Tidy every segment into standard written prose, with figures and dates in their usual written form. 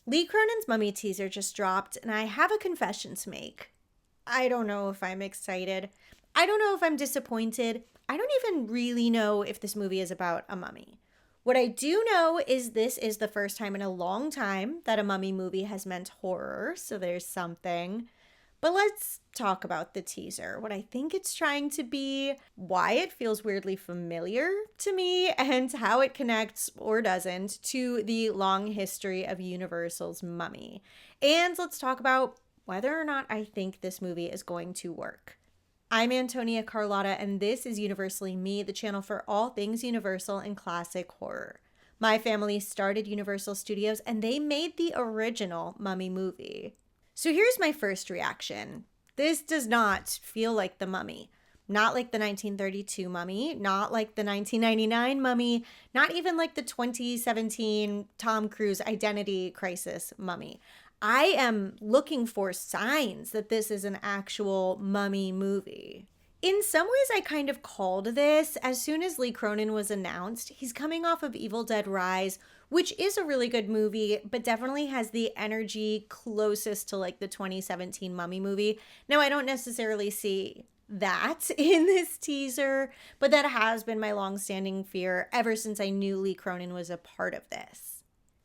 Lee Cronin's Mummy teaser just dropped, and I have a confession to make. I don't know if I'm excited. I don't know if I'm disappointed. I don't even really know if this movie is about a mummy. What I do know is this is the first time in a long time that a mummy movie has meant horror, so there's something. But let's talk about the teaser, what I think it's trying to be, why it feels weirdly familiar to me, and how it connects or doesn't to the long history of Universal's Mummy. And let's talk about whether or not I think this movie is going to work. I'm Antonia Carlotta, and this is Universally Me, the channel for all things Universal and classic horror. My family started Universal Studios, and they made the original Mummy movie. So here's my first reaction. This does not feel like the Mummy. Not like the 1932 Mummy, not like the 1999 Mummy, not even like the 2017 Tom Cruise Identity Crisis Mummy. I am looking for signs that this is an actual Mummy movie. In some ways, I kind of called this as soon as Lee Cronin was announced. He's coming off of Evil Dead Rise, which is a really good movie, but definitely has the energy closest to like the 2017 Mummy movie. Now, I don't necessarily see that in this teaser, but that has been my longstanding fear ever since I knew Lee Cronin was a part of this.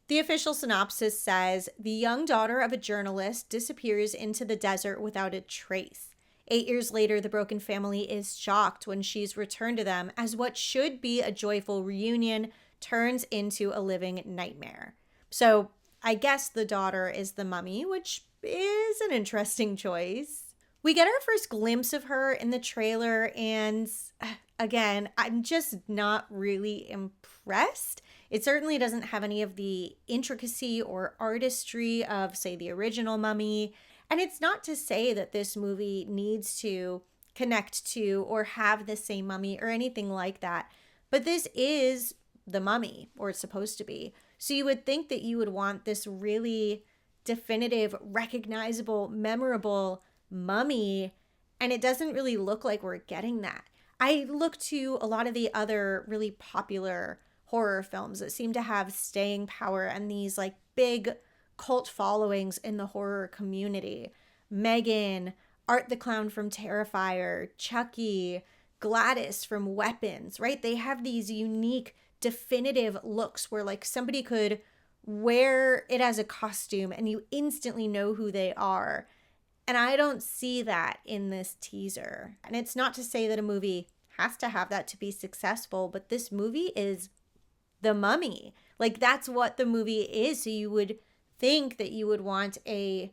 The official synopsis says, the young daughter of a journalist disappears into the desert without a trace. 8 years later, the broken family is shocked when she's returned to them as what should be a joyful reunion turns into a living nightmare. So I guess the daughter is the mummy, which is an interesting choice. We get our first glimpse of her in the trailer, and again, I'm just not really impressed. It certainly doesn't have any of the intricacy or artistry of, say, the original Mummy. And it's not to say that this movie needs to connect to or have the same mummy or anything like that. But this is the Mummy, or it's supposed to be. So you would think that you would want this really definitive, recognizable, memorable mummy. And it doesn't really look like we're getting that. I look to a lot of the other really popular horror films that seem to have staying power and these like big cult followings in the horror community. Megan, Art the Clown from Terrifier, Chucky, Gladys from Weapons, right? They have these unique, definitive looks where like somebody could wear it as a costume and you instantly know who they are. And I don't see that in this teaser. And it's not to say that a movie has to have that to be successful, but this movie is the Mummy. Like that's what the movie is. So you would think that you would want a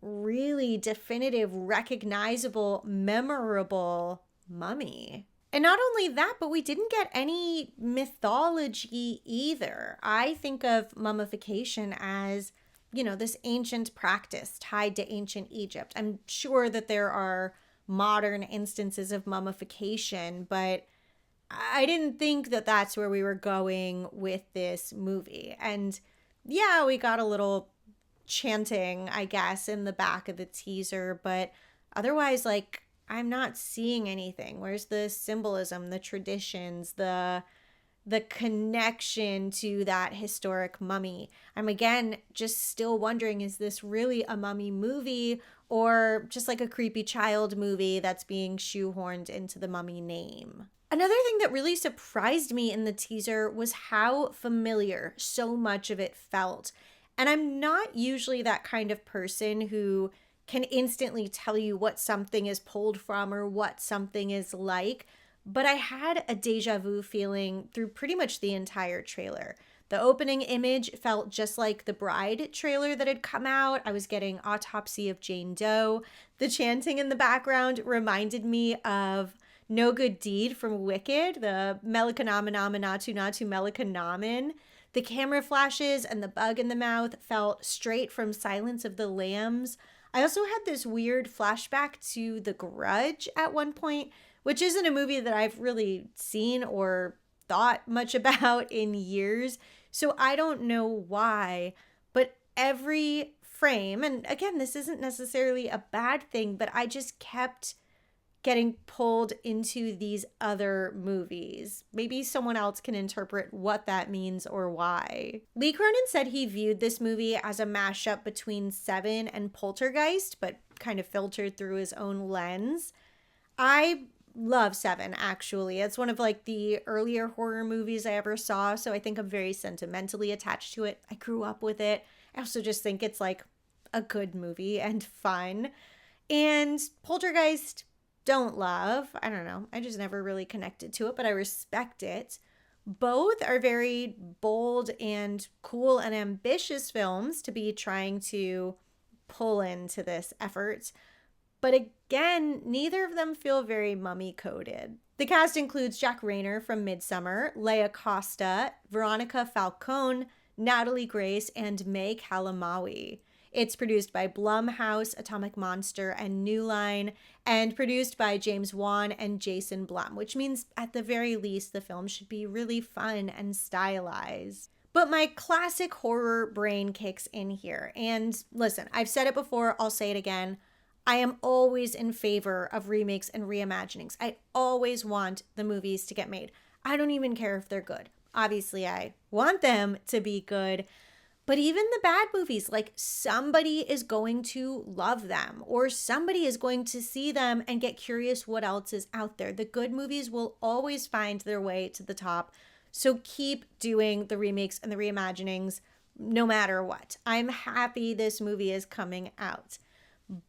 really definitive, recognizable, memorable mummy. And not only that, but we didn't get any mythology either. I think of mummification as, you know, this ancient practice tied to ancient Egypt. I'm sure that there are modern instances of mummification, but I didn't think that that's where we were going with this movie. And yeah, we got a little chanting, I guess, in the back of the teaser, but otherwise, like, I'm not seeing anything. Where's the symbolism, the traditions, the connection to that historic mummy? I'm again just still wondering, is this really a mummy movie or just like a creepy child movie that's being shoehorned into the Mummy name? Another thing that really surprised me in the teaser was how familiar so much of it felt. And I'm not usually that kind of person who can instantly tell you what something is pulled from or what something is like, but I had a deja vu feeling through pretty much the entire trailer. The opening image felt just like the Bride trailer that had come out. I was getting Autopsy of Jane Doe. The chanting in the background reminded me of No Good Deed from Wicked, the Melikanominatu Natu Melikanomin. The camera flashes and the bug in the mouth felt straight from Silence of the Lambs. I also had this weird flashback to The Grudge at one point, which isn't a movie that I've really seen or thought much about in years. So I don't know why, but every frame, and again, this isn't necessarily a bad thing, but I just kept getting pulled into these other movies. Maybe someone else can interpret what that means or why. Lee Cronin said he viewed this movie as a mashup between Seven and Poltergeist, but kind of filtered through his own lens. I love Seven, actually. It's one of like the earlier horror movies I ever saw, so I think I'm very sentimentally attached to it. I grew up with it. I also just think it's like a good movie and fun. And Poltergeist, don't love. I don't know. I just never really connected to it, but I respect it. Both are very bold and cool and ambitious films to be trying to pull into this effort. But again, neither of them feel very mummy coded. The cast includes Jack Rayner from Midsommar, Leia Costa, Veronica Falcone, Natalie Grace, and May Calamawy. It's produced by Blumhouse, Atomic Monster, and New Line, and produced by James Wan and Jason Blum, which means at the very least the film should be really fun and stylized. But my classic horror brain kicks in here. And listen, I've said it before, I'll say it again. I am always in favor of remakes and reimaginings. I always want the movies to get made. I don't even care if they're good. Obviously, I want them to be good. But even the bad movies, like somebody is going to love them or somebody is going to see them and get curious what else is out there. The good movies will always find their way to the top. So keep doing the remakes and the reimaginings no matter what. I'm happy this movie is coming out.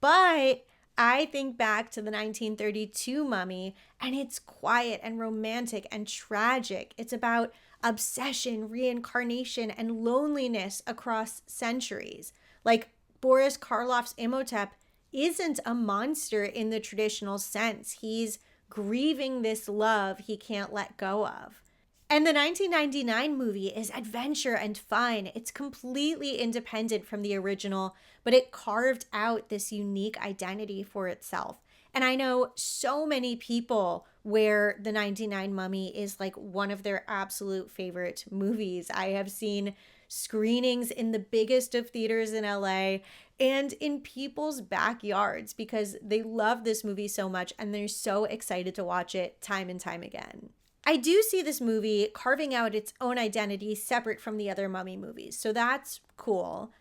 But I think back to the 1932 Mummy, and it's quiet and romantic and tragic. It's about obsession, reincarnation, and loneliness across centuries. Like Boris Karloff's Imhotep isn't a monster in the traditional sense. He's grieving this love he can't let go of. And the 1999 movie is adventure and fun. It's completely independent from the original, but it carved out this unique identity for itself. And I know so many people where the 99 Mummy is like one of their absolute favorite movies. I have seen screenings in the biggest of theaters in LA and in people's backyards because they love this movie so much and they're so excited to watch it time and time again. I do see this movie carving out its own identity separate from the other Mummy movies, so that's cool.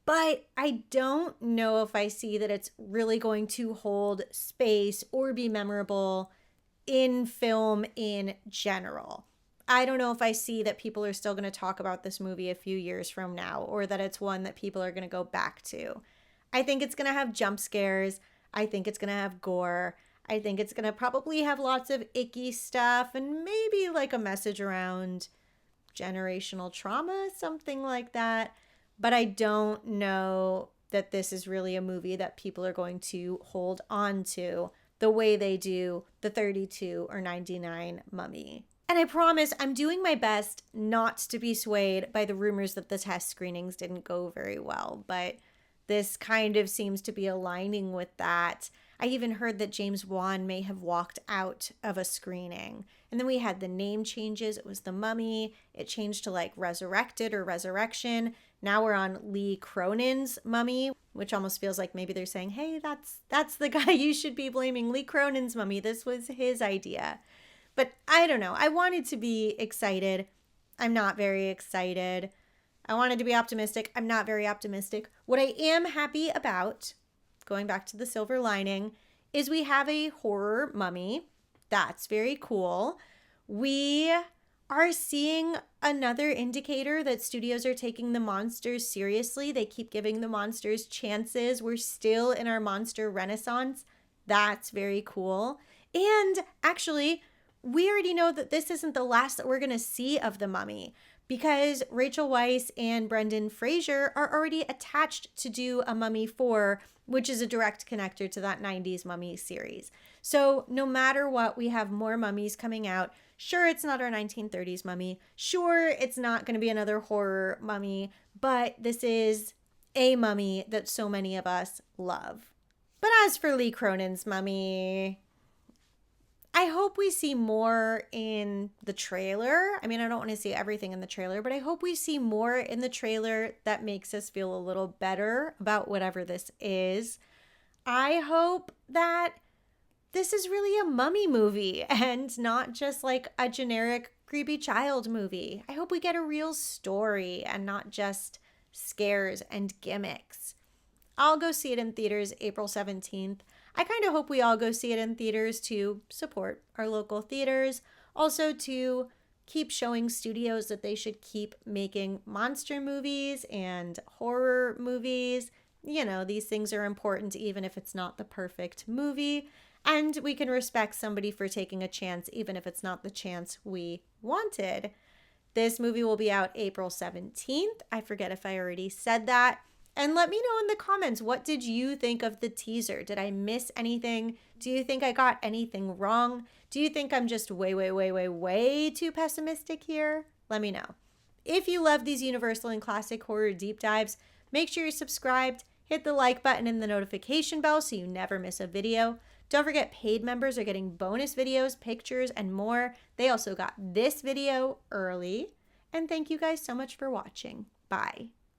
But I don't know if I see that it's really going to hold space or be memorable in film in general. I don't know if I see that people are still going to talk about this movie a few years from now or that it's one that people are going to go back to. I think it's going to have jump scares. I think it's going to have gore. I think it's going to probably have lots of icky stuff and maybe like a message around generational trauma, something like that. But I don't know that this is really a movie that people are going to hold on to the way they do the 32 or 99 Mummy. And I promise I'm doing my best not to be swayed by the rumors that the test screenings didn't go very well, but this kind of seems to be aligning with that. I even heard that James Wan may have walked out of a screening. And then we had the name changes. It was The Mummy. It changed to like Resurrected or Resurrection. Now we're on Lee Cronin's Mummy, which almost feels like maybe they're saying, hey, that's the guy you should be blaming, Lee Cronin's Mummy. This was his idea. But I don't know. I wanted to be excited. I'm not very excited. I wanted to be optimistic. I'm not very optimistic. What I am happy about, going back to the silver lining, is we have a horror Mummy. That's very cool. We are seeing another indicator that studios are taking the monsters seriously. They keep giving the monsters chances. We're still in our monster renaissance. That's very cool. And actually, we already know that this isn't the last that we're going to see of the Mummy, because Rachel Weisz and Brendan Fraser are already attached to do a Mummy 4, which is a direct connector to that 90s Mummy series. So no matter what, we have more mummies coming out. Sure, it's not our 1930s Mummy. Sure, it's not going to be another horror Mummy, but this is a Mummy that so many of us love. But as for Lee Cronin's Mummy, I hope we see more in the trailer. I mean, I don't want to see everything in the trailer, but I hope we see more in the trailer that makes us feel a little better about whatever this is. I hope that this is really a mummy movie and not just like a generic creepy child movie. I hope we get a real story and not just scares and gimmicks. I'll go see it in theaters April 17th. I kind of hope we all go see it in theaters to support our local theaters. Also to keep showing studios that they should keep making monster movies and horror movies. You know, these things are important even if it's not the perfect movie. And we can respect somebody for taking a chance even if it's not the chance we wanted. This movie will be out April 17th. I forget if I already said that. And let me know in the comments, what did you think of the teaser? Did I miss anything? Do you think I got anything wrong? Do you think I'm just way too pessimistic here? Let me know. If you love these Universal and Classic Horror deep dives, make sure you're subscribed, hit the like button and the notification bell so you never miss a video. Don't forget, paid members are getting bonus videos, pictures, and more. They also got this video early. And thank you guys so much for watching. Bye.